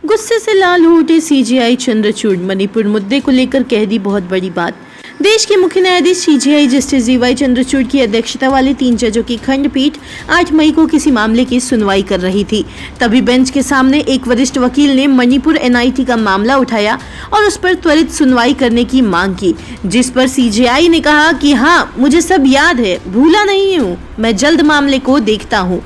गुस्से से लाल हो उठे सीजेआई चंद्रचूड़। मणिपुर मुद्दे को लेकर कह दी बहुत बड़ी बात। देश के मुख्य न्यायाधीश सीजेआई जस्टिस डीवाई चंद्रचूड़ की अध्यक्षता वाली 3 जजों की खंडपीठ 8 मई को किसी मामले की सुनवाई कर रही थी। तभी बेंच के सामने एक वरिष्ठ वकील ने मणिपुर एनआईटी का मामला उठाया और उस पर त्वरित सुनवाई करने की मांग की, जिस पर सीजेआई ने कहा कि हाँ, मुझे सब याद है, भूला नहीं हूँ, मैं जल्द मामले को देखता हूँ।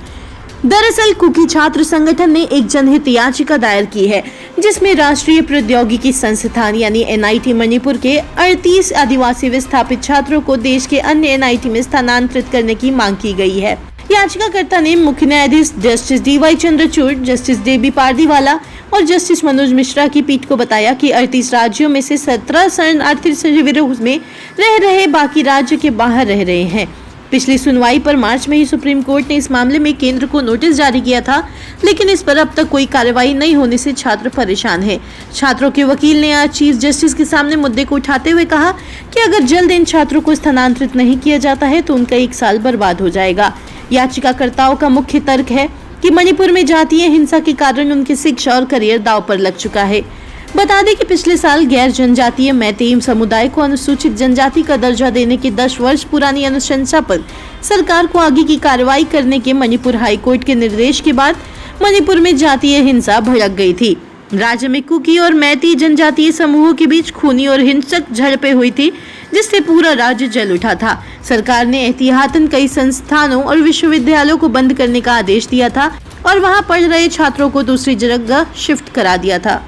दरअसल कुकी छात्र संगठन ने एक जनहित याचिका दायर की है, जिसमें राष्ट्रीय प्रौद्योगिकी संस्थान यानी एनआईटी मणिपुर के 38 आदिवासी विस्थापित छात्रों को देश के अन्य एनआईटी में स्थानांतरित करने की मांग की गई है। याचिकाकर्ता ने मुख्य न्यायाधीश जस्टिस डीवाई चंद्रचूड़, जस्टिस देबी पारदीवाला और जस्टिस मनोज मिश्रा की पीठ को बताया कि 38 राज्यों में से 17 शरणार्थी शिविरों में रह रहे, बाकी राज्य के बाहर रह रहे हैं। पिछली सुनवाई पर मार्च में ही सुप्रीम कोर्ट ने इस मामले में केंद्र को नोटिस जारी किया था, लेकिन इस पर अब तक कोई कार्रवाई नहीं होने से छात्र परेशान हैं। छात्रों के वकील ने आज चीफ जस्टिस के सामने मुद्दे को उठाते हुए कहा कि अगर जल्द इन छात्रों को स्थानांतरित नहीं किया जाता है तो उनका 1 साल बर्बाद हो जाएगा। याचिकाकर्ताओं का मुख्य तर्क है कि मणिपुर में जातीय हिंसा के कारण उनकी शिक्षा और करियर दांव पर लग चुका है। बता दें कि पिछले साल गैर जनजातीय मैतेई समुदाय को अनुसूचित जनजाति का दर्जा देने की 10 वर्ष पुरानी अनुशंसा पर सरकार को आगे की कार्रवाई करने के मणिपुर हाईकोर्ट के निर्देश के बाद मणिपुर में जातीय हिंसा भड़क गई थी। राज्य में कुकी और मैतेई जनजातीय समूहों के बीच खूनी और हिंसक झड़पें हुई थी, जिससे पूरा राज्य जल उठा था। सरकार ने एहतियातन कई संस्थानों और विश्वविद्यालयों को बंद करने का आदेश दिया था और वहां पढ़ रहे छात्रों को दूसरी जगह शिफ्ट करा दिया था।